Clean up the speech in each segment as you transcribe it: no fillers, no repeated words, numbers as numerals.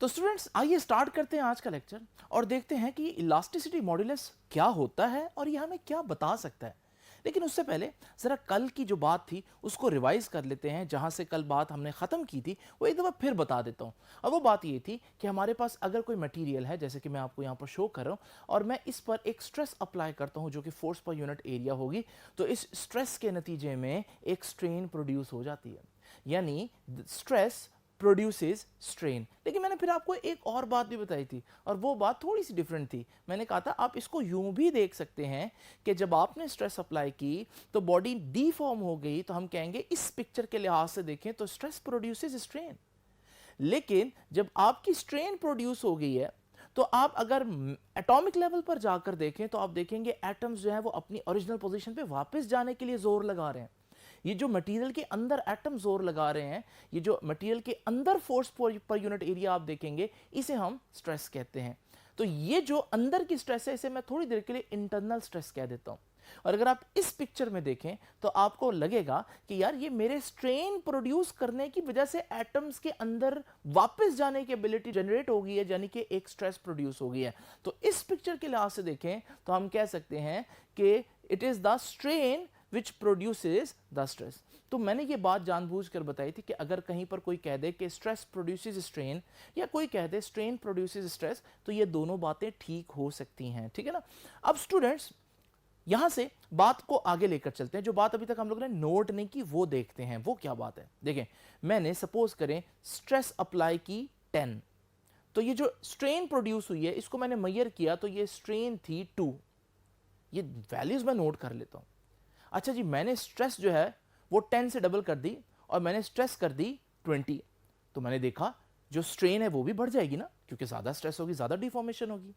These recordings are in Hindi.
तो स्टूडेंट्स आइए स्टार्ट करते हैं आज का लेक्चर और देखते हैं कि इलास्टिसिटी मॉड्यूलस क्या होता है और यह हमें क्या बता सकता है। लेकिन उससे पहले ज़रा कल की जो बात थी उसको रिवाइज कर लेते हैं। जहाँ से कल बात हमने ख़त्म की थी वो एक दफ़ा फिर बता देता हूँ। और वो बात ये थी कि हमारे पास अगर कोई मटेरियल है, जैसे कि मैं आपको यहाँ पर शो कर रहा हूँ, और मैं इस पर एक स्ट्रेस अप्लाई करता हूँ जो कि फोर्स पर यूनिट एरिया होगी, तो इस स्ट्रेस के नतीजे में एक स्ट्रेन प्रोड्यूस हो जाती है, यानी स्ट्रेस प्रोड्यूसेस स्ट्रेन। लेकिन मैंने फिर आपको एक और बात भी बताई थी और वो बात थोड़ी सी डिफरेंट थी। मैंने कहा था आप इसको यूं भी देख सकते हैं कि जब आपने स्ट्रेस अप्लाई की तो बॉडी डीफॉर्म हो गई, तो हम कहेंगे इस पिक्चर के लिहाज से देखें तो स्ट्रेस प्रोड्यूसेस स्ट्रेन। लेकिन जब आपकी स्ट्रेन प्रोड्यूस हो गई है तो आप अगर एटॉमिक लेवल पर जाकर देखें तो आप देखेंगे एटम्स जो है वो अपनी ओरिजिनल पोजीशन पे वापस जाने के लिए जोर लगा रहे हैं। ये जो मटेरियल के अंदर एटम जोर लगा रहे हैं, ये जो मटेरियल के अंदर फोर्स पर यूनिट एरिया आप देखेंगे, इसे हम स्ट्रेस कहते हैं। तो ये जो अंदर की स्ट्रेस है इसे मैं थोड़ी देर के लिए इंटरनल स्ट्रेस कह देता हूं। और अगर आप इस पिक्चर में देखें तो आपको लगेगा कि यार ये मेरे स्ट्रेन प्रोड्यूस करने की वजह से एटम्स के अंदर वापस जाने की एबिलिटी जनरेट हो गई है, यानी कि एक स्ट्रेस प्रोड्यूस हो गई है। तो इस पिक्चर के लिहाज से देखें तो हम कह सकते हैं कि it is the strain which produces the stress। तो मैंने ये बात जानबूझकर बताई थी कि अगर कहीं पर कोई कह दे कि स्ट्रेस प्रोड्यूसेस स्ट्रेन या कोई कह दे स्ट्रेन प्रोड्यूसेस स्ट्रेस, तो ये दोनों बातें ठीक हो सकती हैं, ठीक है ना। अब स्टूडेंट्स यहां से बात को आगे लेकर चलते हैं। जो बात अभी तक हम लोगों ने नोट नहीं की वो देखते हैं, वो क्या बात है। देखें, मैंने सपोज करें स्ट्रेस अप्लाई की 10, तो ये जो स्ट्रेन प्रोड्यूस हुई है इसको मैंने मेजर किया तो ये स्ट्रेन थी 2। ये वैल्यूज मैं नोट कर लेता हूं। अच्छा जी, मैंने स्ट्रेस जो है वो 10 से डबल कर दी और मैंने स्ट्रेस कर दी 20, तो मैंने देखा जो स्ट्रेन है वो भी बढ़ जाएगी ना, क्योंकि ज़्यादा स्ट्रेस होगी ज़्यादा डिफॉर्मेशन होगी।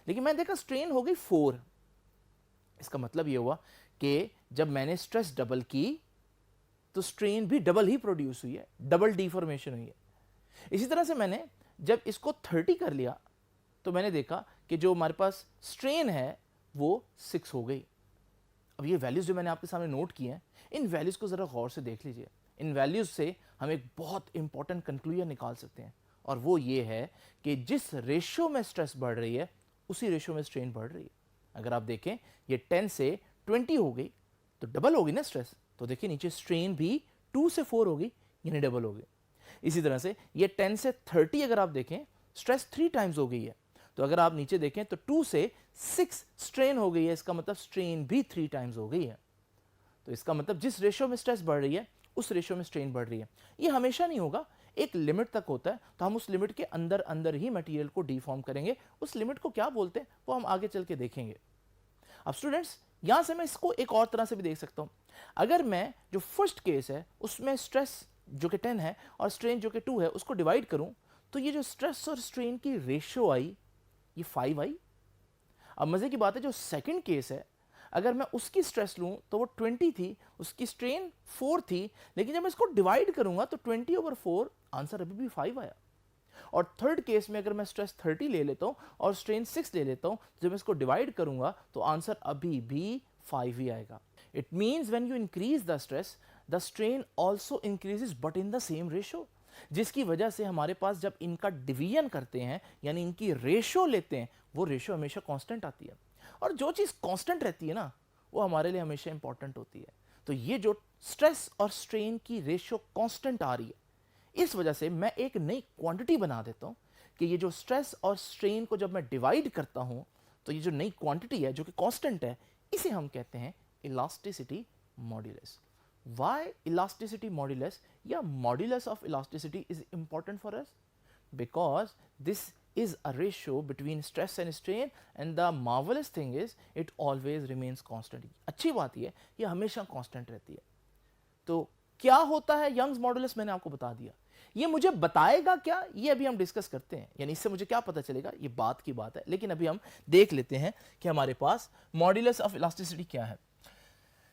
लेकिन मैंने देखा स्ट्रेन हो गई 4। इसका मतलब ये हुआ कि जब मैंने स्ट्रेस डबल की तो स्ट्रेन भी डबल ही प्रोड्यूस हुई है, डबल डिफॉर्मेशन हुई है। इसी तरह से मैंने जब इसको 30 कर लिया तो मैंने देखा कि जो हमारे पास स्ट्रेन है वो 6 हो गई। अब ये वैल्यूज जो मैंने आपके सामने नोट किए हैं, इन वैल्यूज को जरा गौर से देख लीजिए। इन वैल्यूज से हम एक बहुत इंपॉर्टेंट कंक्लूजन निकाल सकते हैं, और वो ये है कि जिस रेशियो में स्ट्रेस बढ़ रही है उसी रेशियो में स्ट्रेन बढ़ रही है। अगर आप देखें ये 10 से 20 हो गई तो डबल होगी ना स्ट्रेस, तो देखिए नीचे स्ट्रेन भी 2 से 4 हो गई, यानी डबल हो गई। इसी तरह से ये 10 से 30 अगर आप देखें स्ट्रेस 3 टाइम्स हो गई है, तो अगर आप नीचे देखें तो 2 से 6 स्ट्रेन हो गई है, इसका मतलब स्ट्रेन भी 3 टाइम्स हो गई है। तो इसका मतलब जिस रेशियो में स्ट्रेस बढ़ रही है उस रेशियो में स्ट्रेन बढ़ रही है। ये हमेशा नहीं होगा, एक लिमिट तक होता है, तो हम उस लिमिट के अंदर अंदर ही मटेरियल को डिफॉर्म करेंगे। उस लिमिट को क्या बोलते हैं वो हम आगे चल के देखेंगे। अब स्टूडेंट्स यहां से मैं इसको एक और तरह से भी देख सकता हूं। अगर मैं जो फर्स्ट केस है उसमें स्ट्रेस जो कि 10 है और स्ट्रेन जो कि 2 है उसको डिवाइड करूं, तो ये जो स्ट्रेस और स्ट्रेन की रेशियो आई ये 5 आई। अब मजे की बात है जो सेकंड केस है, अगर मैं उसकी स्ट्रेस लूं तो वो 20 थी, उसकी स्ट्रेन 4 थी, लेकिन जब मैं इसको डिवाइड करूंगा तो 20/4 आंसर अभी भी 5 आया। और थर्ड केस में अगर मैं स्ट्रेस 30 ले लेता हूं और स्ट्रेन 6 ले लेता हूं, जब मैं इसको डिवाइड करूंगा तो आंसर अभी भी 5 ही आएगा। It means when you increase the stress the strain also increases but in the same ratio, जिसकी वजह से हमारे पास जब इनका डिवीजन करते हैं यानी इनकी रेशियो लेते हैं वो रेशियो हमेशा कांस्टेंट आती है। और जो चीज़ कांस्टेंट रहती है ना वो हमारे लिए हमेशा इंपॉर्टेंट होती है। तो ये जो स्ट्रेस और स्ट्रेन की रेशियो कांस्टेंट आ रही है, इस वजह से मैं एक नई क्वांटिटी बना देता हूं कि ये जो स्ट्रेस और स्ट्रेन को जब मैं डिवाइड करता हूं तो ये जो नई क्वांटिटी है जो कि कांस्टेंट है, इसे हम कहते हैं elasticity modulus. Why elasticity modulus या modulus of elasticity is important for us? Because this is a ratio between stress and strain, and the marvelous thing is it always remains constant। अच्छी बात ये हमेशा constant रहती है। तो क्या होता है यंग्स मॉडुलस मैंने आपको बता दिया। ये मुझे बताएगा क्या, ये अभी हम डिस्कस करते हैं, यानी इससे मुझे क्या पता चलेगा ये बात की बात है। लेकिन अभी हम देख लेते हैं कि हमारे पास मॉड्यूलस ऑफ इलास्टिसिटी क्या है।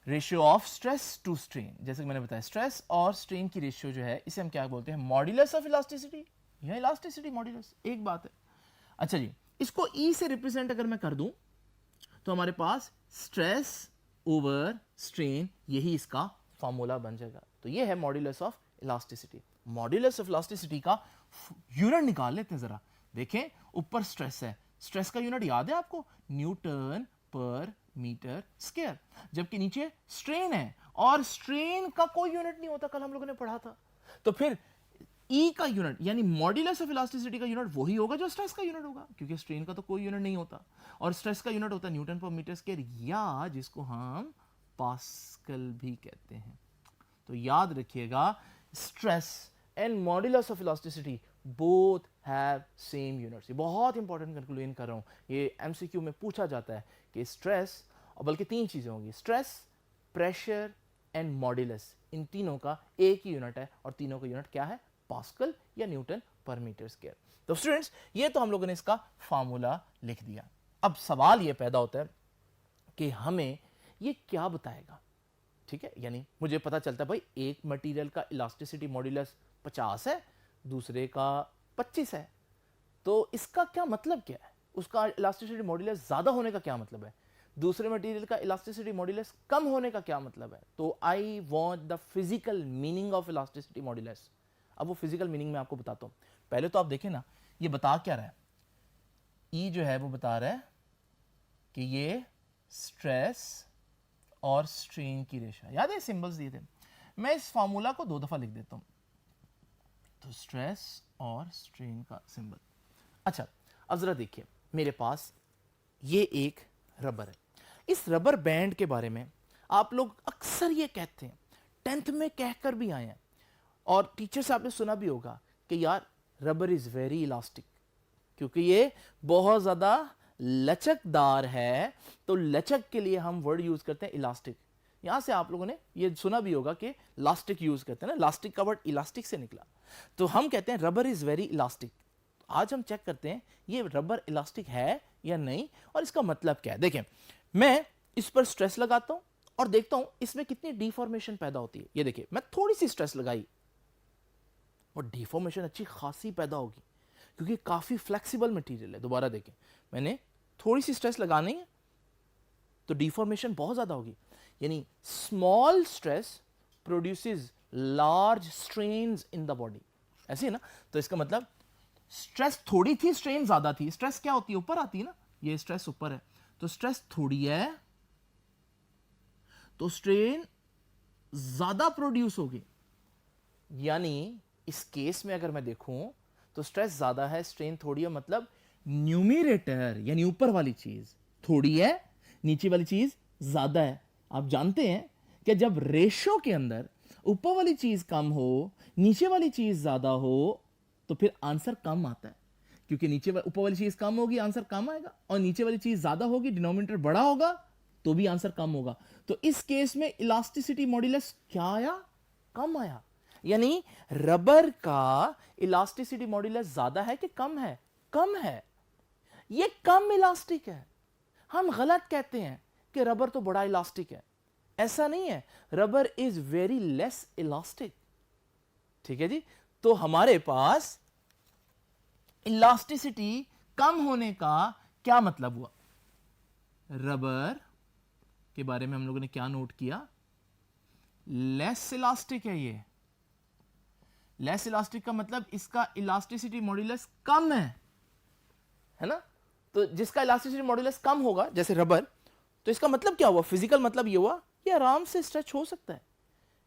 Ratio of stress to strain, जैसे कि मैंने बताया स्ट्रेस और स्ट्रेन की रेशियो जो है इसे हम क्या बोलते हैं, मॉड्यूलस ऑफ इलास्टिसिटी या इलास्टिसिटी मॉड्यूलस, एक बात है। अच्छा जी, इसको ई से रिप्रेजेंट अगर मैं कर दूं तो हमारे पास स्ट्रेस ओवर स्ट्रेन यही इसका फॉर्मूला बन जाएगा। तो ये है modulus of elasticity. Modulus of elasticity का यूनिट निकाल लेते हैं जरा। देखें ऊपर स्ट्रेस है, स्ट्रेस का यूनिट याद है आपको, न्यूटन पर मीटर स्क्वायर, जबकि नीचे स्ट्रेन है और स्ट्रेन का कोई यूनिट नहीं होता, कल हम लोगों ने पढ़ा था। तो फिर ई का यूनिट यानी मॉड्यूलस ऑफ इलास्टिसिटी का यूनिट वही होगा जो स्ट्रेस का यूनिट होगा, क्योंकि स्ट्रेन का तो कोई यूनिट नहीं होता और स्ट्रेस का यूनिट होता है न्यूटन पर मीटर स्क्वायर, या जिसको हम पास्कल भी कहते हैं। तो याद रखिएगा, stress and modulus of elasticity both have same units. ये बहुत इंपॉर्टेंट कंक्लूजन कर रहा हूं, ये एमसीक्यू में पूछा जाता है कि स्ट्रेस, और बल्कि तीन चीजें होंगी, स्ट्रेस, प्रेशर एंड मॉड्यूलस, इन तीनों का एक ही यूनिट है और तीनों का यूनिट क्या है, पास्कल या न्यूटन पर मीटर स्क्वायर। तो स्टूडेंट्स, ये तो हम लोगों ने इसका फार्मूला लिख दिया। अब सवाल ये पैदा होता है कि हमें ये क्या बताएगा, ठीक है, यानी मुझे पता चलता है भाई एक मटेरियल का इलास्टिसिटी मॉड्यूलस 50 है, दूसरे का 25 है, तो इसका क्या मतलब क्या है, उसका इलास्टिसिटी मॉड्यूलस ज्यादा होने का क्या मतलब है, दूसरे मटेरियल का इलास्टिसिटी मॉड्यूलस कम होने का क्या मतलब है। तो I want the physical meaning of elasticity modulus. अब वो फिजिकल मीनिंग में आपको बताता हूं। पहले तो आप देखें ना, ये बता क्या रहा है, ई जो है वो बता रहा है कि ये स्ट्रेस और स्ट्रेन की रेशा, याद है सिंबल्स दिए थे, मैं इस फार्मूला को 2 दफा लिख देता हूं। तो स्ट्रेस और स्ट्रेन का सिंबल। अच्छा, अब जरा देखिए, मेरे पास ये एक रबर है। इस रबर बैंड के बारे में आप लोग अक्सर ये कहते हैं, 10th में कहकर भी आए हैं, और टीचर से आपने सुना भी होगा कि यार रबर इज वेरी इलास्टिक, क्योंकि ये बहुत ज्यादा लचकदार है। तो लचक के लिए हम वर्ड यूज करते हैं इलास्टिक। यहां से आप लोगों ने ये सुना भी होगा कि इलास्टिक यूज करते हैं ना, इलास्टिक का वर्ड इलास्टिक से निकला। तो हम कहते हैं रबर इज वेरी इलास्टिक। आज हम चेक करते हैं ये रबर इलास्टिक है या नहीं और इसका मतलब क्या है। देखें, मैं इस पर स्ट्रेस लगाता हूं और देखता हूं इसमें कितनी डिफॉर्मेशन पैदा होती है। ये देखिए, मैं थोड़ी सी स्ट्रेस लगाई और डिफॉर्मेशन अच्छी खासी पैदा होगी, क्योंकि काफी फ्लेक्सिबल मटेरियल है। दोबारा देखें, मैंने थोड़ी सी स्ट्रेस लगानी है तो डिफॉर्मेशन बहुत ज्यादा होगी, यानी small stress produces large strains in the body, ऐसे है ना। तो इसका मतलब स्ट्रेस थोड़ी थी, स्ट्रेन ज्यादा थी। स्ट्रेस क्या होती है, ऊपर आती है ना, ये स्ट्रेस ऊपर है, तो स्ट्रेस थोड़ी है तो स्ट्रेन ज्यादा प्रोड्यूस होगी। यानी इस केस में अगर मैं देखूं तो स्ट्रेस ज्यादा है, स्ट्रेन थोड़ी है, मतलब न्यूमरेटर यानी ऊपर वाली चीज थोड़ी है, नीचे वाली चीज ज्यादा है। आप जानते हैं कि जब रेशो के अंदर ऊपर वाली चीज कम हो, नीचे वाली चीज ज्यादा हो, तो फिर आंसर कम आता है, क्योंकि नीचे ऊपर वाली चीज कम होगी आंसर कम आएगा, और नीचे वाली चीज ज्यादा होगी, डिनोमिनेटर बड़ा होगा तो भी आंसर कम होगा। तो इस केस में इलास्टिसिटी मॉड्यूलस क्या आया, कम आया। यानी रबर का इलास्टिसिटी मॉड्यूलस ज्यादा है कि कम है, कम है, ये कम इलास्टिक है। हम गलत कहते हैं कि रबर तो बड़ा इलास्टिक है, ऐसा नहीं है, rubber is very less elastic, ठीक है जी। तो हमारे पास इलास्टिसिटी कम होने का क्या मतलब हुआ, रबर के बारे में हम लोगों ने क्या नोट किया, लेस इलास्टिक है। ये लेस इलास्टिक का मतलब इसका इलास्टिसिटी मॉड्यूलस कम है ना। तो जिसका इलास्टिसिटी मॉड्यूलस कम होगा जैसे रबर, तो इसका मतलब क्या हुआ, फिजिकल मतलब ये हुआ ये आराम से स्ट्रेच हो सकता है,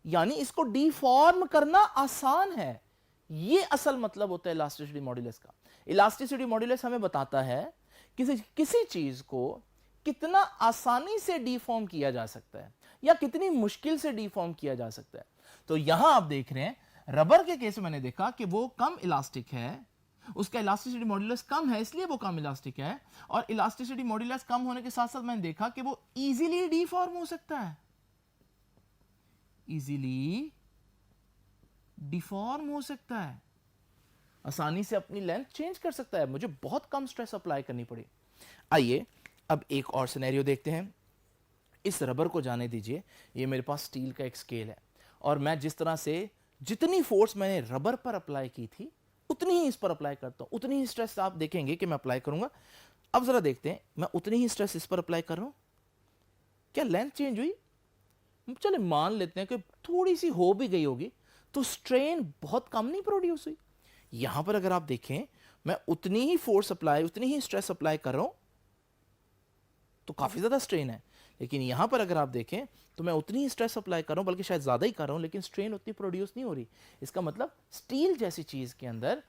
यानी इसको डिफॉर्म करना आसान है। ये असल मतलब होता है इलास्टिसिटी मॉड्यूलस का। इलास्टिसिटी मॉड्यूलस हमें बताता है किसी चीज को कितना आसानी से डिफॉर्म किया जा सकता है या कितनी मुश्किल से डिफॉर्म किया जा सकता है। तो यहां आप देख रहे हैं रबर के केस में मैंने देखा कि वो कम इलास्टिक है, उसका इलास्टिसिटी मॉड्यूलस कम है इसलिए वो कम इलास्टिक है, और इलास्टिसिटी मॉड्यूलस कम होने के साथ साथ मैंने देखा कि वो इजीली डिफॉर्म हो सकता है, इजीली डिफॉर्म हो सकता है, आसानी से अपनी लेंथ चेंज कर सकता है, मुझे बहुत कम स्ट्रेस अप्लाई करनी पड़ी। आइए अब एक और सिनेरियो देखते हैं। इस रबर को जाने दीजिए, ये मेरे पास स्टील का एक स्केल है और मैं जिस तरह से जितनी फोर्स मैंने रबर पर अप्लाई की थी उतनी ही इस पर अप्लाई करता हूं, उतनी ही स्ट्रेस आप देखेंगे कि मैं अप्लाई करूंगा। अब जरा देखते हैं, मैं उतनी ही स्ट्रेस इस पर अप्लाई कर रहा हूं, क्या लेंथ चेंज हुई, चले मान लेते हैं कि थोड़ी सी हो भी गई होगी, तो स्ट्रेन बहुत कम नहीं प्रोड्यूस हुई। यहां पर अगर आप देखें, मैं उतनी ही फोर्स अप्लाई, उतनी ही स्ट्रेस अप्लाई कर रहा हूं तो काफी ज्यादा स्ट्रेन है। लेकिन यहां पर अगर आप देखें तो मैं उतनी ही स्ट्रेस अप्लाई कर रहा हूं, बल्कि शायद ज्यादा ही कर रहा हूं, लेकिन स्ट्रेन उतनी प्रोड्यूस नहीं हो रही। इसका मतलब स्टील जैसी चीज के अंदर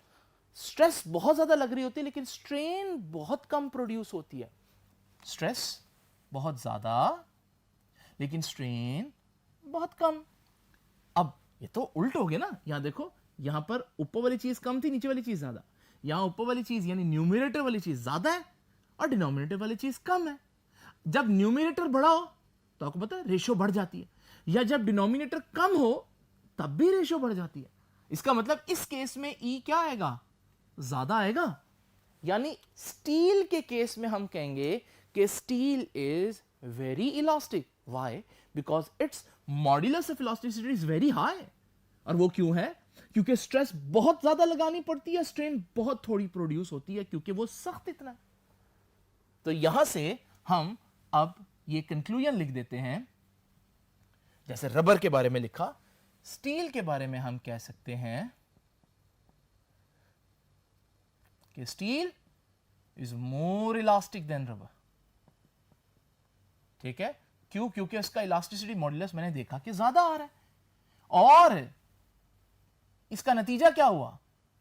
स्ट्रेस बहुत ज्यादा लग रही होती है, लेकिन स्ट्रेन बहुत कम प्रोड्यूस होती है। स्ट्रेस बहुत ज्यादा, लेकिन स्ट्रेन बहुत कम। अब ये तो उल्ट हो गया ना, यहां देखो, यहां पर ऊपर वाली चीज कम थी, नीचे वाली चीज ज्यादा। यहां ऊपर वाली चीज यानी न्यूमरेटर वाली चीज ज्यादा है और डिनोमिनेटर वाली चीज कम है। जब न्यूमरेटर बड़ा हो तो आपको पता है रेशियो बढ़ जाती है, या जब डिनोमिनेटर कम हो तब भी रेशियो बढ़ जाती है। इसका मतलब इस केस में ई क्या आएगा, ज्यादा आएगा। यानी स्टील के केस में हम कहेंगे कि steel is very elastic. Why? Because it's modulus of elasticity is very high. और वो क्यों है? क्योंकि स्ट्रेस बहुत ज्यादा लगानी पड़ती है, स्ट्रेन बहुत थोड़ी प्रोड्यूस होती है, क्योंकि वो सख्त इतना है। तो यहां से हम अब ये कंक्लूजन लिख देते हैं, जैसे रबर के बारे में लिखा, स्टील के बारे में हम कह सकते हैं कि steel is more elastic than rubber. ठीक है, क्यों? क्योंकि उसका इलास्टिसिटी मॉड्यूलस मैंने देखा कि ज्यादा आ रहा है। और इसका नतीजा क्या हुआ?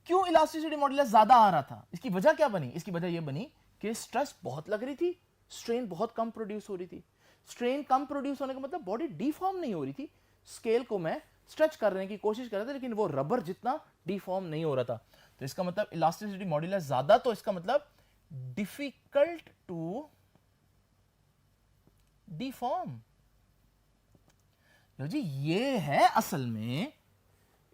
क्यों इलास्टिसिटी मॉड्यूलस ज्यादा आ रहा था? इसकी वजह क्या बनी? इसकी वजह यह बनी कि स्ट्रेस बहुत लग रही थी, स्ट्रेन बहुत कम प्रोड्यूस हो रही थी। स्ट्रेन कम प्रोड्यूस होने का मतलब बॉडी डिफॉर्म नहीं हो रही थी। स्केल को मैं स्ट्रेच करने की कोशिश कर रहा था, लेकिन वो रबर जितना डिफॉर्म नहीं हो रहा था। तो इसका मतलब इलास्टिसिटी मॉड्यूलस ज्यादा, तो इसका मतलब डिफिकल्ट टू डिफॉर्म। जी ये है असल में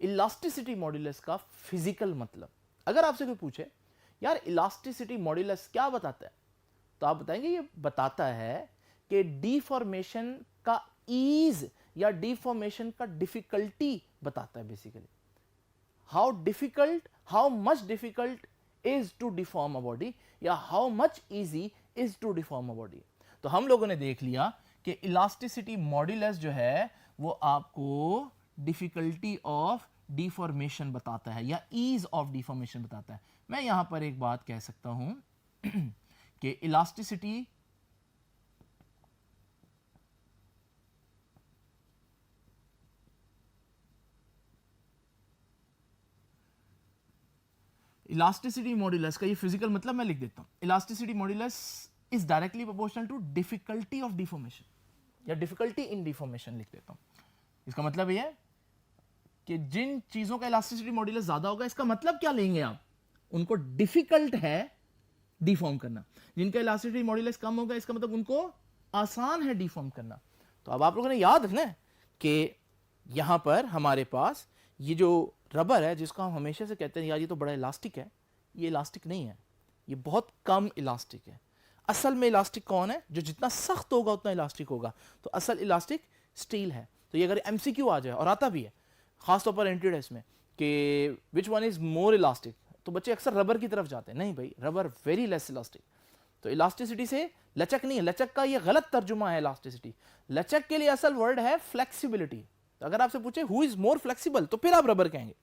इलास्टिसिटी मॉड्यूलस का फिजिकल मतलब। अगर आपसे कोई पूछे यार इलास्टिसिटी मॉड्यूलस क्या बताता है, तो आप बताएंगे ये बताता है कि डिफॉर्मेशन का ईज या डिफॉर्मेशन का डिफिकल्टी बताता है। Basically how difficult, how much difficult is to deform a body, या how much easy is to deform a body. तो हम लोगों ने देख लिया कि इलास्टिसिटी मॉड्यूलस जो है वो आपको डिफिकल्टी ऑफ डिफॉर्मेशन बताता है या ईज ऑफ डिफॉर्मेशन बताता है। मैं यहां पर एक बात कह सकता हूं कि इलास्टिसिटी मॉड्यूलस का ये फिजिकल मतलब मैं लिख देता हूं। Elasticity modulus is directly proportional to difficulty of deformation, या डिफिकल्टी इन डिफॉर्मेशन लिख देता हूं। इसका मतलब यह है कि जिन चीजों का इलास्टिसिटी मॉड्यूलस ज्यादा होगा, इसका मतलब क्या लेंगे आप, उनको डिफिकल्ट है डिफॉर्म करना। जिनका इलास्टिसिटी मॉड्यूलस कम होगा, इसका मतलब उनको आसान है डिफॉर्म करना। तो अब आप लोगों ने याद रखना है कि यहां पर हमारे पास ये जो रबर है, जिसको हम हमेशा से कहते हैं यार ये तो बड़ा इलास्टिक है, ये इलास्टिक नहीं है, ये बहुत कम इलास्टिक है। असल में इलास्टिक कौन है? जो जितना सख्त होगा उतना इलास्टिक होगा। तो असल इलास्टिक स्टील है। तो ये अगर एमसीक्यू आ जाए, और आता भी है खासतौर पर एंट्री टेस्ट में, कि which one is more elastic, तो बच्चे अक्सर रबर की तरफ जाते हैं। नहीं भाई, रबर वेरी लेस इलास्टिक। तो इलास्टिसिटी से लचक नहीं है, लचक का ये गलत तर्जुमा है इलास्टिसिटी। लचक के लिए असल वर्ड है फ्लेक्सिबिलिटी। तो अगर आपसे पूछे हु इज मोर फ्लेक्सिबल, तो फिर आप रबर कहेंगे,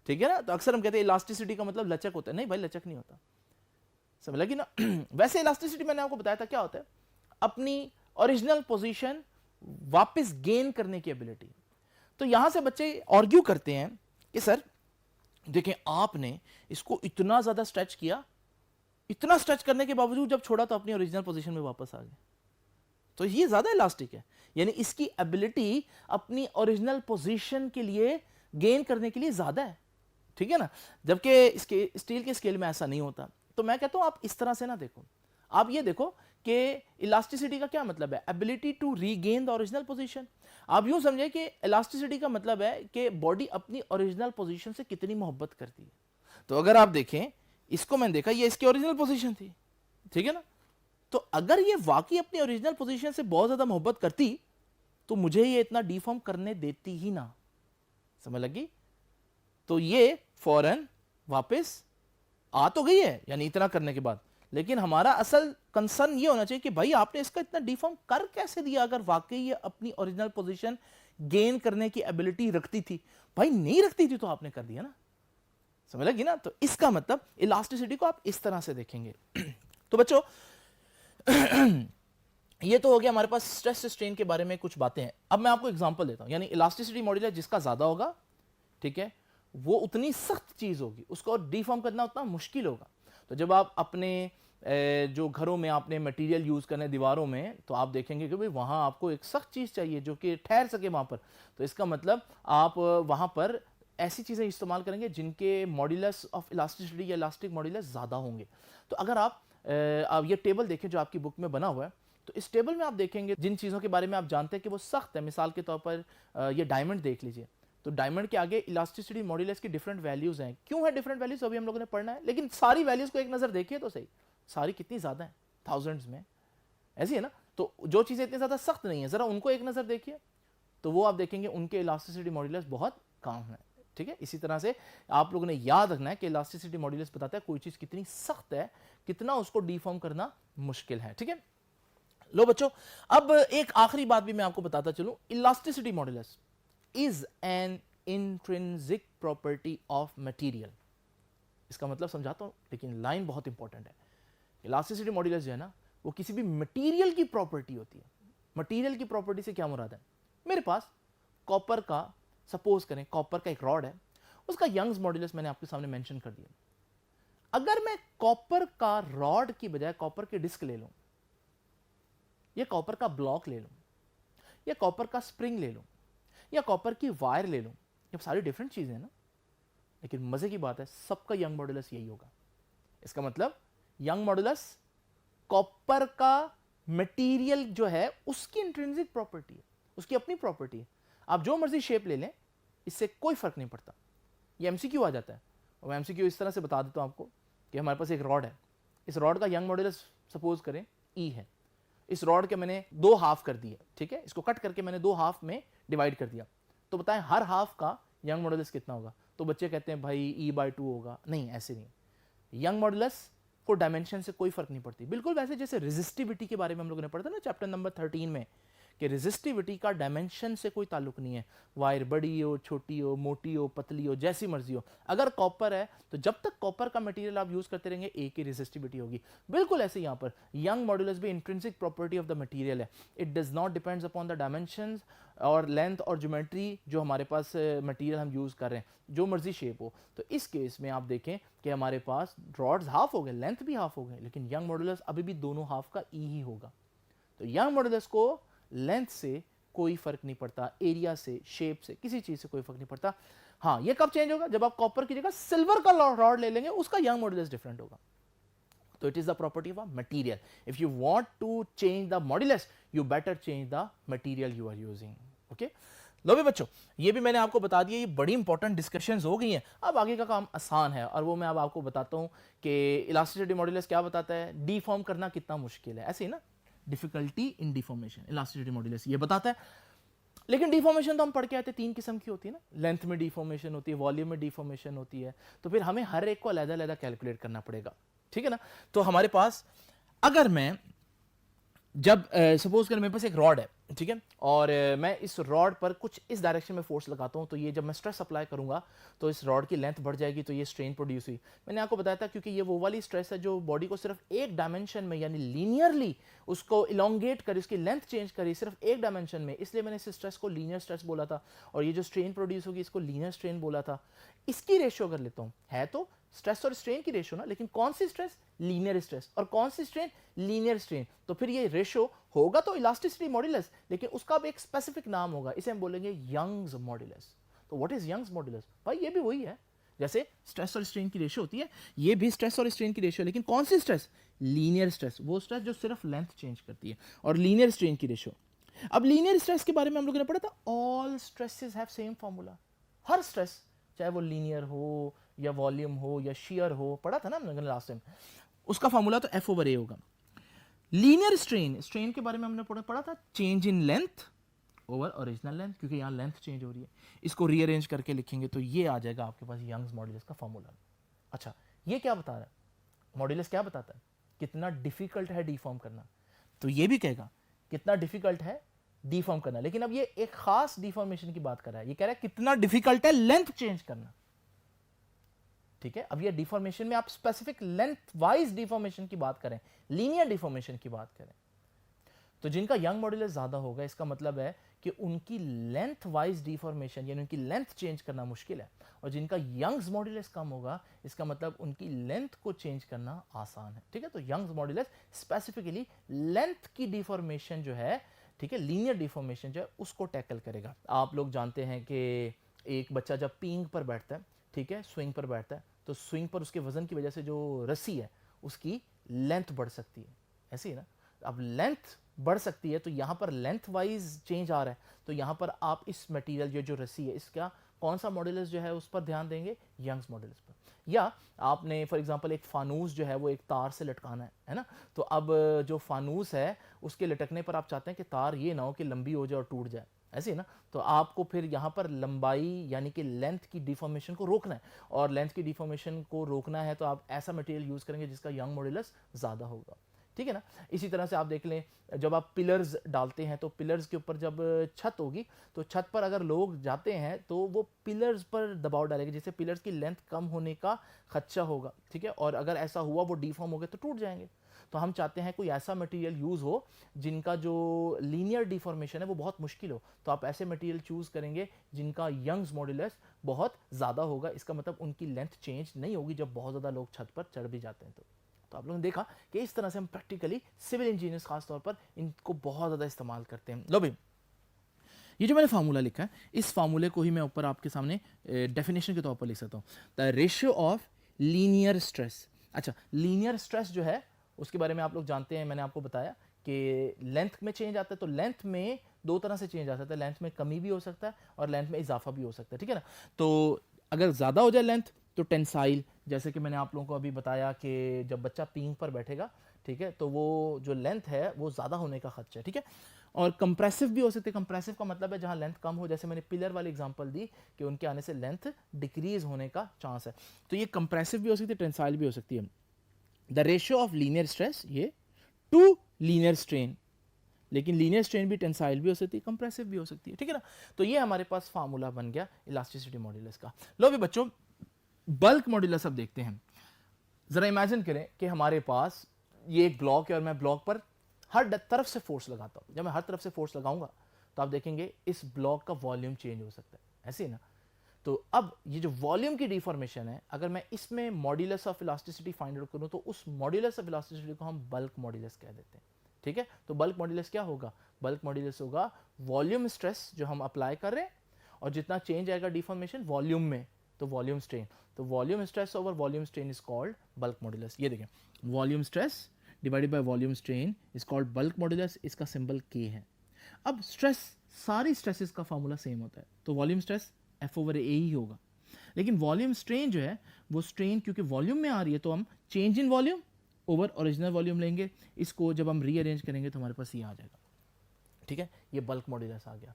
ठीक है ना। तो अक्सर हम कहते हैं इलास्टिसिटी का मतलब लचक होता है। नहीं भाई, लचक नहीं होता, समझ लगी ना। वैसे इलास्टिसिटी मैंने आपको बताया था क्या होता है, अपनी ओरिजिनल पोजीशन वापस गेन करने की एबिलिटी। तो यहां से बच्चे आर्ग्यू करते हैं कि सर देखें, आपने इसको इतना ज्यादा स्ट्रेच किया, इतना स्ट्रेच करने के बावजूद जब छोड़ा तो अपनी ओरिजिनल पोजीशन में वापस आ गए, तो ये ज्यादा इलास्टिक है। यानी इसकी एबिलिटी अपनी ओरिजिनल पोजीशन के लिए गेन करने के लिए ज्यादा है, ठीक है ना। जबकि इसके स्टील के स्केल में ऐसा नहीं होता। तो मैं कहता हूं आप इस तरह से ना देखो, आप ये देखो कि इलास्टिसिटी का क्या मतलब है, ability to regain the original position. आप यूं समझे कि इलास्टिसिटी का मतलब है कि बॉडी अपनी ओरिजिनल पोजीशन से कितनी मोहब्बत करती है। तो अगर आप देखें, इसको मैंने देखा, ये इसकी ओरिजिनल पोजीशन थी, ठीक है ना। तो अगर ये वाकई अपनी ओरिजिनल पोजीशन से बहुत ज्यादा मोहब्बत करती, तो मुझे ये इतना डिफॉर्म करने देती ही ना, समझ लगी। तो ये फौरन वापस आ तो गई है, यानी इतना करने के बाद, लेकिन हमारा असल कंसर्न ये होना चाहिए कि भाई आपने इसका इतना डिफॉर्म कर कैसे दिया, अगर वाकई ये अपनी ओरिजिनल पोजीशन गेन करने की एबिलिटी रखती थी। भाई नहीं रखती थी तो आपने कर दिया ना, समझ लगी ना? तो इसका मतलब इलास्टिसिटी को आप इस तरह से देखेंगे। तो बच्चों ये तो हो गया हमारे पास स्ट्रेस स्ट्रेन के बारे में कुछ बातें हैं। अब मैं आपको एग्जांपल देता हूं, यानी इलास्टिसिटी मॉड्यूलस जिसका ज्यादा होगा, ठीक है, वो उतनी सख्त चीज होगी, उसको डिफॉर्म करना उतना मुश्किल होगा। तो जब आप अपने जो घरों में आपने मटेरियल यूज करने दीवारों में, तो आप देखेंगे कि भाई वहां आपको एक सख्त चीज चाहिए जो कि ठहर सके वहां पर। तो इसका मतलब आप वहां पर ऐसी चीजें इस्तेमाल करेंगे जिनके मॉड्यूलस ऑफ इलास्टिसिटी या इलास्टिक मॉड्यूलस ज्यादा होंगे। तो अगर आप ये टेबल देखें जो आपकी बुक में बना हुआ है, तो इस टेबल में आप देखेंगे जिन चीज़ों के बारे में आप जानते हैं कि वो सख्त है, मिसाल के तौर पर ये डायमंड देख लीजिए। तो डायमंड के आगे इलास्टिसिटी मॉड्यूलस की डिफरेंट वैल्यूज हैं। क्यों है डिफरेंट वैल्यूज, अभी हम लोगों ने पढ़ना है, लेकिन सारी वैल्यूज को एक नजर देखिए तो सही, सारी कितनी ज्यादा है, थाउजेंड्स में, ऐसी है ना। तो जो चीजें इतनी ज्यादा सख्त नहीं है, जरा उनको एक नजर देखिए, तो वो आप देखेंगे उनके इलास्टिसिटी मॉड्यूलस बहुत कम है। ठीक है, इसी तरह से आप लोगों ने याद रखना है कि इलास्टिसिटी मॉड्यूलस बताता है कोई चीज कितनी सख्त है, कितना उसको डिफॉर्म करना मुश्किल है। ठीक है, लो बच्चों, अब एक आखिरी बात भी मैं आपको बताता चलूं। Elasticity modulus is an intrinsic property of material. इसका मतलब समझाता हूं, लेकिन लाइन बहुत इंपॉर्टेंट है। इलास्टिसिटी मॉड्यूलस जो है ना, वो किसी भी मटेरियल की प्रॉपर्टी होती है। मटेरियल की प्रॉपर्टी से क्या मुराद है? मेरे पास कॉपर का, सपोज करें कॉपर का एक रॉड है, उसका यंग्स मॉड्यूलस मैंने आपके सामने मेंशन कर दिया। अगर मैं कॉपर का रॉड की बजाय कॉपर के डिस्क ले लूं, या कॉपर का ब्लॉक ले लूं, या कॉपर का स्प्रिंग ले लूं, या कॉपर की वायर ले लूं, ये सारी डिफरेंट चीजें हैं ना, लेकिन मजे की बात है सबका यंग मॉड्यूलस यही होगा। इसका मतलब यंग मॉड्यूलस कॉपर का मटेरियल जो है उसकी इंट्रिंसिक प्रॉपर्टी है, उसकी अपनी प्रॉपर्टी है। आप जो मर्जी शेप ले लें, इससे कोई फर्क नहीं पड़ता। ये एमसीक्यू आ जाता है, और मैं एमसीक्यू इस तरह से बता देता हूं आपको कि हमारे पास एक रॉड है, इस रॉड का यंग मॉड्यूलस सपोज करें ई है। इस रॉड के मैंने दो हाफ कर दिए, ठीक है, इसको कट करके मैंने दो हाफ में डिवाइड कर दिया। तो बताएं हर हाफ का यंग मॉड्यूलस कितना होगा? तो बच्चे कहते हैं भाई E/2 होगा। नहीं, ऐसे नहीं। यंग मॉड्यूलस को डायमेंशन से कोई फर्क नहीं पड़ती। बिल्कुल वैसे जैसे रेजिस्टिविटी के बारे में हम लोगों ने पढ़ा था ना चैप्टर नंबर 13 में, कि रेजिस्टिविटी का डायमेंशन से कोई ताल्लुक नहीं है। वायर बड़ी हो, छोटी हो, मोटी हो, पतली हो, जैसी मर्जी हो, अगर कॉपर है तो जब तक कॉपर का मटेरियल आप यूज करते रहेंगे एक ही रेजिस्टिविटी होगी। बिल्कुल ऐसे यहां पर यंग मॉड्यूलस भी intrinsic property of the material है। It does not depends upon the dimensions और लेंथ और ज्योमेट्री जो हमारे पास मटेरियल हम यूज कर रहे हैं, जो मर्जी शेप हो। तो इस केस में आप देखें कि हमारे पास रॉड्स हाफ हो गए, लेंथ भी हाफ हो गए, लेकिन यंग मॉड्यूलस अभी भी दोनों हाफ का ई ही होगा। तो यंग मॉड्यूलस को लेंथ से कोई फर्क नहीं पड़ता, एरिया से, शेप से, किसी चीज से कोई फर्क नहीं पड़ता। हाँ, ये कब चेंज होगा? जब आप कॉपर की जगह सिल्वर का रॉड ले लेंगे, उसका यंग मॉड्यूलस डिफरेंट होगा। तो it is the property of a material. If you want to change the modulus, you better change the material you are using. Okay, लो भी बच्चों, ये भी मैंने आपको बता दिया, ये बड़ी इंपॉर्टेंट डिस्कशंस हो गई हैं। अब आगे का काम आसान है, और वो मैं अब आपको बताता हूं कि इलास्टिसिटी मॉड्यूलस क्या बताता है, डिफॉर्म करना कितना मुश्किल है। ऐसे ही ना, difficulty in deformation, elasticity modulus ये बताता है। लेकिन डिफॉर्मेशन तो हम पढ़ के आते हैं, तीन किस्म की होती है ना, लेंथ में डिफॉर्मेशन होती है, वॉल्यूम में डिफॉर्मेशन होती है। तो फिर हमें हर एक को अलग-अलग कैलकुलेट करना पड़ेगा, ठीक है ना। तो हमारे पास, अगर मैं जब सपोज कर मेरे पास एक रॉड है, ठीक है, और मैं इस रॉड पर कुछ इस डायरेक्शन में फोर्स लगाता हूं, तो ये जब मैं स्ट्रेस अप्लाई करूंगा तो इस रॉड की लेंथ बढ़ जाएगी, तो ये स्ट्रेन प्रोड्यूस हुई। मैंने आपको बताया था क्योंकि ये वो वाली स्ट्रेस है जो बॉडी को सिर्फ एक डायमेंशन में, यानी लीनियरली उसको इलोंगेट करे, उसकी लेंथ चेंज करे सिर्फ एक डायमेंशन में, इसलिए मैंने इस स्ट्रेस को लीनियर स्ट्रेस बोला था। और ये जो स्ट्रेन प्रोड्यूस होगी इसको लीनियर स्ट्रेन बोला था। इसकी रेशियो अगर लेता हूं, है तो स्ट्रेस और स्ट्रेन की रेशियो ना, लेकिन कौन सी स्ट्रेस? Linear stress. और कौन सी स्ट्रेन? Linear strain. तो फिर ये रेशियो होगा तो इलास्टिसिटी मॉड्यूलस, लेकिन उसका भी एक स्पेसिफिक नाम होगा, इसे हम बोलेंगे यंग्स मॉड्यूलस। तो व्हाट इज यंग्स मॉड्यूलस? भाई ये भी वही है, जैसे स्ट्रेस और स्ट्रेन की रेशियो होती है, ये भी स्ट्रेस और स्ट्रेन की रेशियो, लेकिन कौन सी स्ट्रेस? लीनियर स्ट्रेस, वो स्ट्रेस जो सिर्फ लेंथ चेंज करती है, और लीनियर स्ट्रेन की रेशियो। अब लीनियर स्ट्रेस के बारे में हम लोगों ने पढ़ा था, all stresses have same formula. Her stress, चाहे वो लीनियर हो या वॉल्यूम हो या शेयर हो, पढ़ा था ना हमने लास्ट टाइम, उसका फार्मूला तो F/A होगा। लीनियर स्ट्रेन, स्ट्रेन के बारे में हमने पढ़ा था, change in length over original length, क्योंकि यहाँ लेंथ चेंज हो रही है। इसको रीअरेंज करके लिखेंगे तो ये आ जाएगा आपके पास यंग्स मॉड्यूलस का फार्मूला। अच्छा, ये क्या बता रहा है? मॉड्यूलस क्या बताता है? कितना डिफिकल्ट है डिफॉर्म करना। तो ये भी कहेगा कितना डिफिकल्ट है डिफॉर्म करना, लेकिन अब ये एक खास डिफॉर्मेशन की बात कर रहा है। ये कह रहा है कितना डिफिकल्ट है लेंथ चेंज करना। ठीक है। अब ये डिफॉर्मेशन में आप स्पेसिफिक लेंथ वाइज डिफॉर्मेशन की बात करें, लीनियर डिफॉर्मेशन की बात करें, तो जिनका यंग मॉड्यूलस ज्यादा होगा इसका मतलब है कि उनकी लेंथ वाइज डिफॉर्मेशन यानी उनकी लेंथ चेंज करना मुश्किल है, और जिनका यंग्स मॉड्यूलस कम होगा इसका मतलब उनकी लेंथ को चेंज करना आसान है। ठीक है, तो यंग्स मॉड्यूलस स्पेसिफिकली लेंथ की डिफॉर्मेशन जो है, ठीक है, लीनियर डिफॉर्मेशन जो है उसको टैकल करेगा। आप लोग जानते हैं कि एक बच्चा जब पींग पर बैठता है, ठीक है, स्विंग पर बैठता है, तो स्विंग पर उसके वजन की वजह से जो रस्सी है उसकी लेंथ बढ़ सकती है, ऐसी है ना। अब लेंथ बढ़ सकती है तो यहाँ पर लेंथ वाइज चेंज आ रहा है, तो यहाँ पर आप इस मटेरियल जो रस्सी है इसका कौन सा मॉड्यूलस जो है उस पर ध्यान देंगे, यंग्स मॉड्यूलस पर। या आपने फॉर एग्जांपल एक फानूस जो है वो एक तार से लटकाना है ना, तो अब जो फानूस है उसके लटकने पर आप चाहते हैं कि तार ये ना हो कि लंबी हो जाए और टूट जाए, ऐसे ही ना, तो आपको फिर यहाँ पर लंबाई यानी कि लेंथ की डिफॉर्मेशन को रोकना है, और लेंथ की डिफॉर्मेशन को रोकना है तो आप ऐसा मटेरियल यूज करेंगे जिसका यंग मॉड्यूलस ज्यादा होगा, ठीक है ना। इसी तरह से आप देख लें, जब आप पिलर्स डालते हैं तो पिलर्स के ऊपर जब छत होगी तो छत पर अगर लोग जाते हैं तो वो पिलर्स पर दबाव डालेंगे, जिससे पिलर्स की लेंथ कम होने का खदशा होगा, ठीक है, और अगर ऐसा हुआ वो डिफॉर्म हो गए तो टूट जाएंगे। तो हम चाहते हैं कोई ऐसा मटेरियल यूज हो जिनका जो लीनियर डिफॉर्मेशन है वो बहुत मुश्किल हो, तो आप ऐसे मटेरियल चूज करेंगे जिनका यंग्स मॉड्यूलस बहुत ज्यादा होगा, इसका मतलब उनकी लेंथ चेंज नहीं होगी जब बहुत ज्यादा लोग छत पर चढ़ भी जाते हैं। तो आप लोगों ने देखा कि इस तरह से हम प्रैक्टिकली सिविल इंजीनियर्स खास तौर पर इनको बहुत ज़्यादा इस्तेमाल करते हैं। लो भाई, ये जो मैंने फार्मूला लिखा है इस फार्मूले को ही मैं ऊपर आपके सामने डेफिनेशन के तौर पर लिख सकता हूँ, the ratio of linear stress. अच्छा, लीनियर स्ट्रेस जो है उसके बारे में आप लोग जानते हैं, मैंने आपको बताया कि लेंथ में चेंज आता है, तो लेंथ में दो तरह से चेंज आ सकता है, लेंथ में कमी भी हो सकता है और लेंथ में इजाफा भी हो सकता है, ठीक है ना। तो अगर ज़्यादा हो जाए लेंथ तो टेंसाइल, जैसे कि मैंने आप लोगों को अभी बताया कि जब बच्चा पींग पर बैठेगा, ठीक है, तो वो जो लेंथ है वो ज़्यादा होने का खदशा है, ठीक है। और कंप्रेसिव भी हो सकते हैं, कंप्रेसिव का मतलब है जहाँ लेंथ कम हो, जैसे मैंने पिलर वाली एग्जांपल दी कि उनके आने से लेंथ डिक्रीज होने का चांस है, तो ये कंप्रेसिव भी हो सकती है, टेंसाइल भी हो सकती है। The ratio of linear stress ये टू लीनियर स्ट्रेन, लेकिन लीनियर स्ट्रेन भी टेंसाइल भी हो सकती है, कंप्रेसिव भी हो सकती है, ठीक है ना। तो ये हमारे पास फार्मूला बन गया इलास्टिसिटी मॉड्यूलस का। लो भी बच्चों, बल्क मॉड्यूलस अब देखते हैं। जरा इमेजिन करें कि हमारे पास ये एक ब्लॉक है और मैं ब्लॉक पर हर तरफ से फोर्स लगाता हूं। जब मैं हर तरफ से फोर्स लगाऊंगा तो आप देखेंगे इस ब्लॉक का वॉल्यूम चेंज हो सकता है, ऐसे ही ना। तो अब ये जो वॉल्यूम की डिफॉर्मेशन है, अगर मैं इसमें modulus of elasticity find out करूं तो उस मॉड्यूलस ऑफ इलास्टिसिटी को हम बल्क मॉड्यूलस कह देते हैं, ठीक है। तो बल्क मॉड्यूलस क्या होगा, बल्क मॉड्यूलस होगा वॉल्यूम स्ट्रेस जो हम अप्लाई कर रहे हैं, और जितना चेंज आएगा डिफॉर्मेशन वॉल्यूम में तो वॉल्यूम स्ट्रेन, तो volume stress over volume strain is called bulk modulus. ये देखें, volume stress divided by volume strain is called bulk modulus, इसका सिंबल के है। अब स्ट्रेस, सारी स्ट्रेसेस का फॉर्मूला सेम होता है, तो वॉल्यूम स्ट्रेस एफ ओवर ए ही होगा, लेकिन वॉल्यूम स्ट्रेन जो है वो स्ट्रेन क्योंकि वॉल्यूम में आ रही है तो हम change in volume over original volume लेंगे, इसको जब हम रीअरेंज करेंगे तो हमारे पास ये आ जाएगा, ठीक है, ये बल्क मॉड्यूलस आ गया।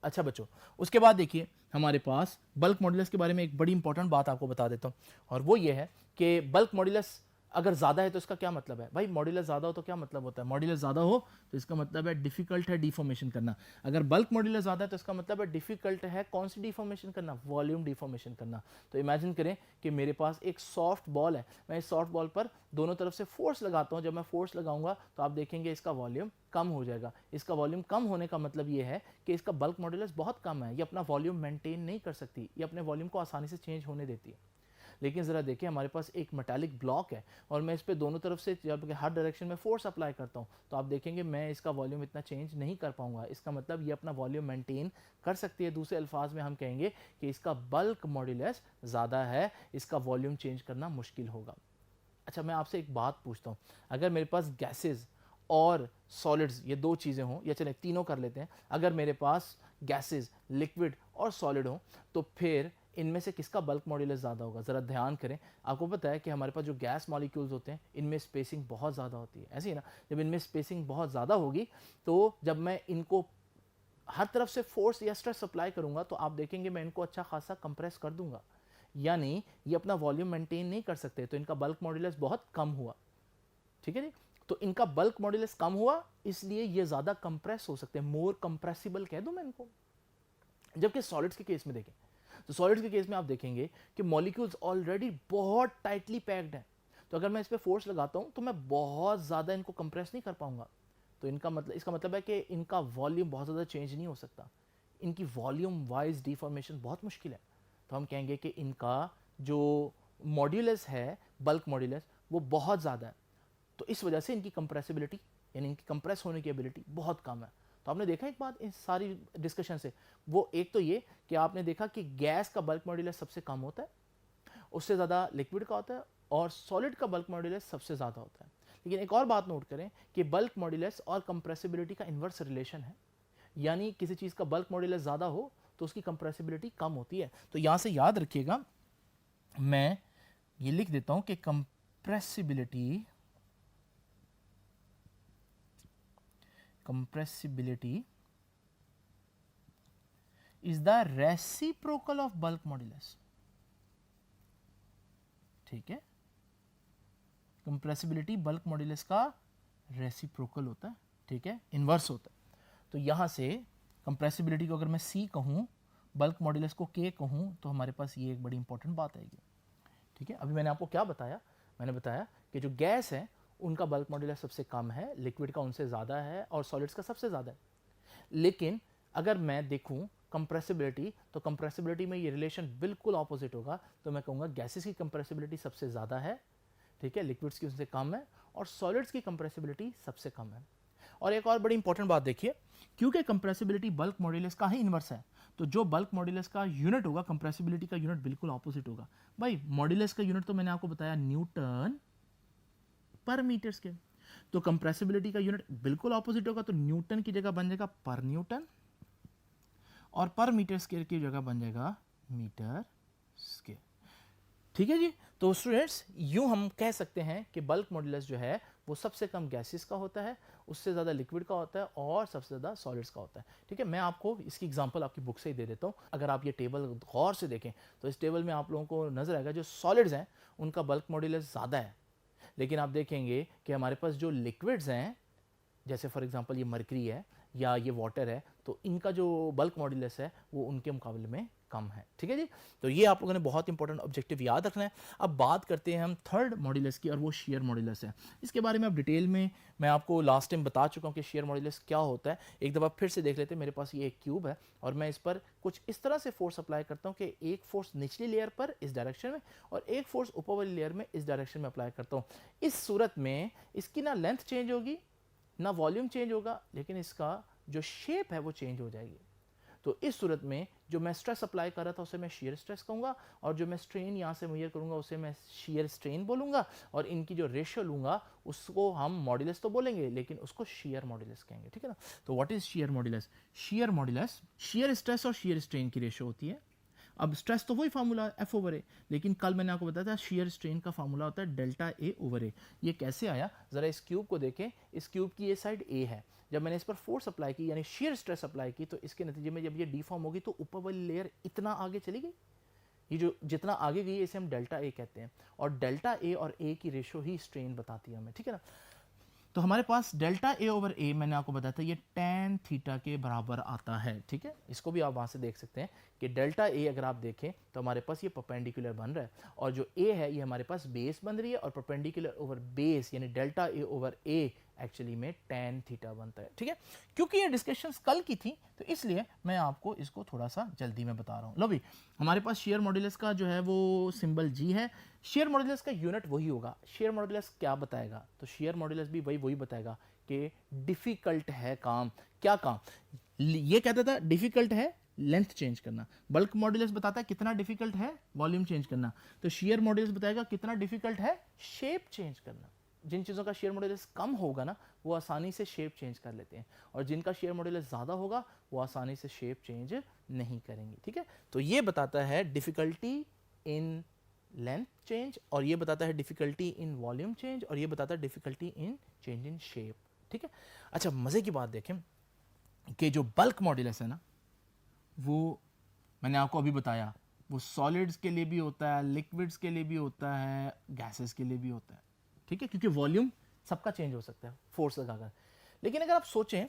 अच्छा बच्चों, उसके बाद देखिए हमारे पास बल्क मॉड्यूलस के बारे में एक बड़ी इंपॉर्टेंट बात आपको बता देता हूँ, और वो ये है कि बल्क मॉड्यूलस अगर ज़्यादा है तो इसका क्या मतलब है। भाई मॉड्यूलस ज़्यादा हो तो क्या मतलब होता है, मॉड्यूलस ज़्यादा हो तो इसका मतलब है डिफिकल्ट है डिफॉर्मेशन करना। अगर बल्क मॉड्यूलस ज़्यादा है तो इसका मतलब है डिफिकल्ट है कौन सी डिफॉर्मेशन करना, वॉल्यूम डिफॉर्मेशन करना। तो इमेजिन करें कि मेरे पास एक सॉफ्ट बॉल है, मैं इस सॉफ्ट बॉल पर दोनों तरफ से फोर्स लगाता हूँ, जब मैं फोर्स लगाऊंगा तो आप देखेंगे इसका वॉल्यूम कम हो जाएगा। इसका वॉल्यूम कम होने का मतलब ये है कि इसका बल्क मॉड्यूलस बहुत कम है, ये अपना वॉल्यूम मेंटेन नहीं कर सकती, ये अपने वॉल्यूम को आसानी से चेंज होने देती है। लेकिन ज़रा देखिए हमारे पास एक मेटालिक ब्लॉक है और मैं इस पर दोनों तरफ से जब हर डायरेक्शन में फोर्स अप्लाई करता हूँ तो आप देखेंगे मैं इसका वॉल्यूम इतना चेंज नहीं कर पाऊंगा। इसका मतलब ये अपना वॉल्यूम मेंटेन कर सकती है। दूसरे अल्फाज में हम कहेंगे कि इसका बल्क मॉड्यूलस ज़्यादा है, इसका वॉल्यूम चेंज करना मुश्किल होगा। अच्छा, मैं आपसे एक बात पूछता हूँ, अगर मेरे पास गैसेज और सॉलिड्स ये दो चीज़ें हों, या चले तीनों कर लेते हैं, अगर मेरे पास गैसेज, लिक्विड और सॉलिड हो तो फिर इनमें से किसका बल्क मॉड्यूलस ज़्यादा होगा। ज़रा ध्यान करें, आपको पता है कि हमारे पास जो गैस मॉलिक्यूल्स होते हैं इनमें स्पेसिंग बहुत ज़्यादा होती है, ऐसी है ना। जब इनमें स्पेसिंग बहुत ज़्यादा होगी तो जब मैं इनको हर तरफ से फोर्स या स्ट्रेस अप्लाई करूंगा तो आप देखेंगे मैं इनको अच्छा खासा कंप्रेस कर दूंगा, यानी ये अपना वॉल्यूम मेंटेन नहीं कर सकते, तो इनका बल्क मॉड्यूलस बहुत कम हुआ, ठीक है जी। तो इनका बल्क मॉड्यूलस कम हुआ इसलिए ये ज़्यादा कंप्रेस हो सकते हैं, मोर कंप्रेसिबल कह दूं मैं इनको। जबकि सॉलिड्स के केस में देखें तो सॉलिड्स के केस में आप देखेंगे कि मॉलिक्यूल्स ऑलरेडी बहुत टाइटली पैक्ड हैं, तो अगर मैं इस पर फोर्स लगाता हूँ तो मैं बहुत ज़्यादा इनको कंप्रेस नहीं कर पाऊंगा। तो इसका मतलब है कि इनका वॉल्यूम बहुत ज़्यादा चेंज नहीं हो सकता, इनकी वॉल्यूम वाइज डिफॉर्मेशन बहुत मुश्किल है। तो हम कहेंगे कि इनका जो मॉड्यूलस है, बल्क मॉड्यूलस, वो बहुत ज़्यादा है। तो इस वजह से इनकी कंप्रेसिबिलिटी यानी इनकी कंप्रेस होने की एबिलिटी बहुत कम है। तो आपने देखा एक बात इस सारी डिस्कशन से, वो एक तो ये कि आपने देखा कि गैस का बल्क मॉड्यूलस सबसे कम होता है, उससे ज़्यादा लिक्विड का होता है, और सॉलिड का बल्क मॉड्यूलस सबसे ज़्यादा होता है। लेकिन एक और बात नोट करें कि बल्क मॉड्यूलस और कंप्रेसिबिलिटी का इन्वर्स रिलेशन है, यानी किसी चीज़ का बल्क मॉड्यूलस ज़्यादा हो तो उसकी कंप्रेसिबिलिटी कम होती है। तो यहाँ से याद रखिएगा, मैं ये लिख देता हूँ कि compressibility is the reciprocal of bulk modulus। ठीक है, कंप्रेसिबिलिटी बल्क मॉड्यूलस का रेसिप्रोकल होता है, ठीक है, इनवर्स होता है। तो यहां से कंप्रेसिबिलिटी को अगर मैं C कहूं, बल्क मॉड्यूलस को K कहूं, तो हमारे पास ये एक बड़ी इंपॉर्टेंट बात आएगी। ठीक है, अभी मैंने आपको क्या बताया, मैंने बताया कि जो गैस है उनका बल्क मॉड्यूलस सबसे कम है, लिक्विड का उनसे ज़्यादा है, और सॉलिड्स का सबसे ज़्यादा है। लेकिन अगर मैं देखूं कंप्रेसिबिलिटी, तो कंप्रेसिबिलिटी में ये रिलेशन बिल्कुल ऑपोजिट होगा। तो मैं कहूँगा गैसेस की कंप्रेसिबिलिटी सबसे ज़्यादा है, ठीक है, लिक्विड्स की उनसे कम है, और सॉलिड्स की कंप्रेसिबिलिटी सबसे कम है। और एक और बड़ी इंपॉर्टेंट बात देखिए, क्योंकि कंप्रेसिबिलिटी बल्क मॉड्यूलस का ही इनवर्स है, तो जो बल्क मॉड्यूलस का यूनिट होगा, कंप्रेसिबिलिटी का यूनिट बिल्कुल ऑपोजिट होगा। भाई मॉड्यूलस का यूनिट तो मैंने आपको बताया न्यूटन पर मीटर स्क्वायर, तो कंप्रेसिबिलिटी का यूनिट बिल्कुल ऑपोजिट होगा, तो न्यूटन की जगह बन जाएगा पर न्यूटन, और पर मीटर स्क्वायर की जगह बन जाएगा मीटर स्क्वायर। ठीक है जी। तो स्टूडेंट्स, यूं हम कह सकते हैं कि बल्क मॉड्यूलस जो है वो सबसे कम गैसेस का होता है, उससे ज़्यादा लिक्विड का होता है, और सबसे ज़्यादा सॉलिड्स का होता है। ठीक है, मैं आपको इसकी एग्जांपल आपकी बुक से ही दे देता हूँ। अगर आप ये टेबल गौर से देखें तो इस टेबल में आप लोगों को नजर आएगा जो सॉलिड्स हैं उनका बल्क मॉड्यूलस ज़्यादा है, लेकिन आप देखेंगे कि हमारे पास जो लिक्विड्स हैं, जैसे फॉर एग्जांपल ये मरकरी है या ये वाटर है, तो इनका जो बल्क मॉड्यूलस है वो उनके मुकाबले में कम है। ठीक है जी, तो ये आप लोगों ने बहुत इंपॉर्टेंट ऑब्जेक्टिव याद रखना है। अब बात करते हैं हम थर्ड मॉड्यूलस की, और वो शेयर मॉड्यूलस है। इसके बारे में अब डिटेल में मैं आपको लास्ट टाइम बता चुका हूँ कि शेयर मॉड्यूलस क्या होता है। एक दफ़ा फिर से देख लेते हैं। मेरे पास ये एक क्यूब है और मैं इस पर कुछ इस तरह से फोर्स अप्लाई करता हूँ कि एक फोर्स निचली लेयर पर इस डायरेक्शन में और एक फोर्स ऊपर वाली लेयर में इस डायरेक्शन में अप्लाई करता हूँ। इस सूरत में इसकी ना लेंथ चेंज होगी ना वॉल्यूम चेंज होगा, लेकिन इसका जो शेप है वो चेंज हो जाएगी। तो इस सूरत में जो मैं स्ट्रेस अप्लाई कर रहा था उसे मैं शेयर स्ट्रेस कहूँगा, और जो मैं स्ट्रेन यहाँ से मेजर करूँगा उसे मैं शेयर स्ट्रेन बोलूँगा, और इनकी जो रेशियो लूँगा उसको हम मॉड्यूलस तो बोलेंगे लेकिन उसको शेयर मॉड्यूलस कहेंगे। ठीक है ना। तो what is share modulus? Share modulus shear stress और शेयर स्ट्रेन की रेशियो होती है। अब स्ट्रेस तो वही फार्मूला एफ ओवर ए, लेकिन कल मैंने आपको बताया था शेयर स्ट्रेन का फार्मूला होता है डेल्टा ए ओवर ए। ये कैसे आया, जरा इस क्यूब को देखें। इस क्यूब की ये साइड ए है, जब मैंने इस पर फोर्स अप्लाई की यानी शेयर स्ट्रेस अप्लाई की, तो इसके नतीजे में जब ये डीफॉर्म होगी तो ऊपर वाली लेयर इतना आगे चली गई। ये जो जितना आगे गई इसे हम डेल्टा ए कहते हैं, और डेल्टा ए और ए की रेशियो ही स्ट्रेन बताती है हमें। ठीक है ना। तो हमारे पास डेल्टा ए ओवर ए मैंने आपको बताया था ये tan थीटा के बराबर आता है। ठीक है, इसको भी आप वहाँ से देख सकते हैं कि डेल्टा ए अगर आप देखें तो हमारे पास ये परपेंडिकुलर बन रहा है, और जो ए है ये हमारे पास बेस बन रही है, और परपेंडिकुलर ओवर बेस यानी delta A over A actually में tan थीटा बनता है। ठीक है, क्योंकि ये डिस्कशंस कल की थी तो इसलिए मैं आपको इसको थोड़ा सा जल्दी में बता रहा हूँ। लो भी, हमारे पास शेयर मॉड्यूलस का जो है वो सिंबल जी है। शेयर मॉड्यूलस का यूनिट वही होगा। शेयर मॉड्यूलस क्या बताएगा? तो शेयर मॉड्यूलस भी वही बताएगा कि डिफिकल्ट है काम। क्या काम? ये कहता था डिफिकल्ट है लेंथ चेंज करना। बल्क मॉड्यूलस बताता है कितना डिफिकल्ट है वॉल्यूम चेंज करना। तो शेयर मॉड्यूलस बताएगा कितना डिफिकल्ट है शेप चेंज करना। जिन चीज़ों का शेयर मॉड्यूलस कम होगा ना वो आसानी से शेप चेंज कर लेते हैं, और जिनका शेयर मॉड्यूलस ज़्यादा होगा वो आसानी से शेप चेंज नहीं करेंगे। ठीक है, तो ये बताता है डिफिकल्टी इन लेंथ चेंज, और ये बताता है डिफिकल्टी इन वॉल्यूम चेंज, और ये बताता है difficulty in change in shape. ठीक है। अच्छा, मज़े की बात देखें कि जो बल्क मॉड्यूलस है ना वो मैंने आपको अभी बताया वो सॉलिड्स के लिए भी होता है, लिक्विड्स के लिए भी होता है, गैसेस के लिए भी होता है। ठीक है, क्योंकि वॉल्यूम सबका चेंज हो सकता है फोर्स लगाकर। लेकिन अगर आप सोचें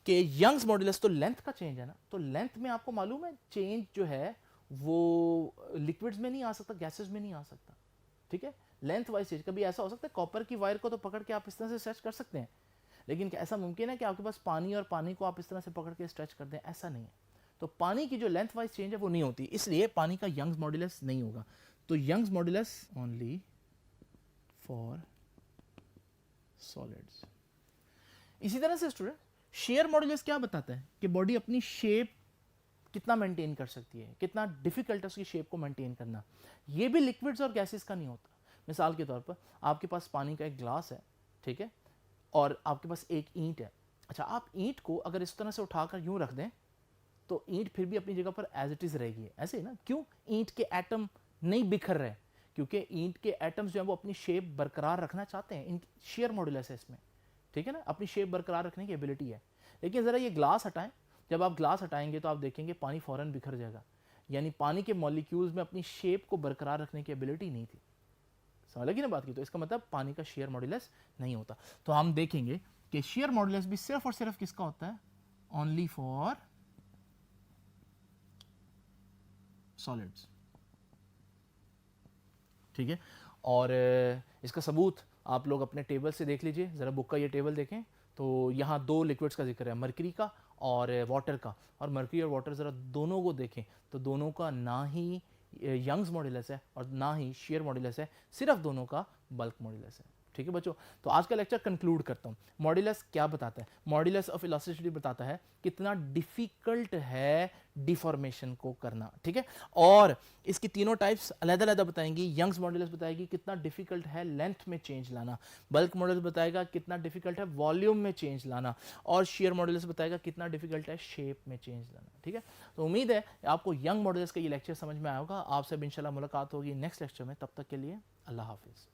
कि यंग्स मॉड्यूलस तो लेंथ का चेंज है ना, तो लेंथ में आपको मालूम है चेंज जो है वो लिक्विड्स में नहीं आ सकता, गैसेस में नहीं आ सकता, ठीक है। लेंथ वाइज चेंज, कभी ऐसा हो सकता है कॉपर की वायर को तो पकड़ के आप इस तरह से स्ट्रेच कर सकते हैं, लेकिन क्या ऐसा मुमकिन है कि आपके पास पानी और पानी को आप इस तरह से पकड़ के स्ट्रेच कर दें? ऐसा नहीं है। तो पानी की जो लेंथ वाइज चेंज है वो नहीं होती, इसलिए पानी का यंग्स मॉड्यूलस नहीं होगा। तो Young's modulus only for solids. इसी तरह से स्टूडेंट शेयर मॉड्यूलस क्या बताता है कि बॉडी अपनी शेप कितना मेंटेन कर सकती है, कितना डिफिकल्ट है उसकी शेप को मेंटेन करना। ये भी लिक्विड्स और गैसेस का नहीं होता। मिसाल के तौर पर आपके पास पानी का एक ग्लास है, ठीक है, और आपके पास एक ईंट है। अच्छा, आप ईंट को अगर इस तरह से उठाकर यूं रख दें तो ईंट फिर भी अपनी जगह पर एज इट इज रहेगी, ऐसे ही ना। क्यों? ईंट के एटम नहीं बिखर रहे, क्योंकि ईंट के एटम्स जो है वो अपनी शेप बरकरार रखना चाहते हैं। इन शेयर मॉड्यूलस है इसमें, ठीक है ना, अपनी शेप बरकरार रखने की एबिलिटी है। लेकिन ज़रा ये ग्लास हटाएं, जब आप ग्लास हटाएंगे तो आप देखेंगे पानी फ़ौरन बिखर जाएगा, यानी पानी के मॉलिक्यूल्स में अपनी शेप को बरकरार रखने की एबिलिटी नहीं थी। समझ लगी ना बात की? तो इसका मतलब पानी का शेयर मॉड्यूलस नहीं होता। तो हम देखेंगे कि शेयर मॉड्यूलस भी सिर्फ और सिर्फ किसका होता है? ओनली फॉर सॉलिड्स, ठीक है। और इसका सबूत आप लोग अपने टेबल से देख लीजिए, ज़रा बुक का ये टेबल देखें तो यहाँ दो लिक्विड्स का जिक्र है, मरकरी का और वाटर का। और मरकरी और वाटर ज़रा दोनों को देखें तो दोनों का ना ही यंग्स मॉड्यूलस है और ना ही शेयर मॉड्यूलस है, सिर्फ दोनों का बल्क मॉड्यूलस है, ठीक है बच्चों। तो आज का लेक्चर कंक्लूड करता हूँ। मॉड्यूलस क्या बताता है? मॉड्यूलस ऑफ इलास्टिसिटी बताता है कितना डिफिकल्ट है डिफॉर्मेशन को करना, ठीक है। और इसकी तीनों टाइप्स अलग-अलग बताएंगी। यंग्स मॉड्यूलस बताएगी कितना डिफिकल्ट है लेंथ में चेंज लाना, बल्क मॉड्यूलस बताएगा कितना डिफिकल्ट है वॉल्यूम में चेंज लाना, और शेयर मॉड्यूलस बताएगा कितना डिफिकल्ट है शेप में चेंज लाना, ठीक है। तो उम्मीद है आपको यंग मॉड्यूलस का ये लेक्चर समझ में आया होगा। आपसे अब इंशाल्लाह मुलाकात होगी नेक्स्ट लेक्चर में। तब तक के लिए अल्लाह हाफिज़।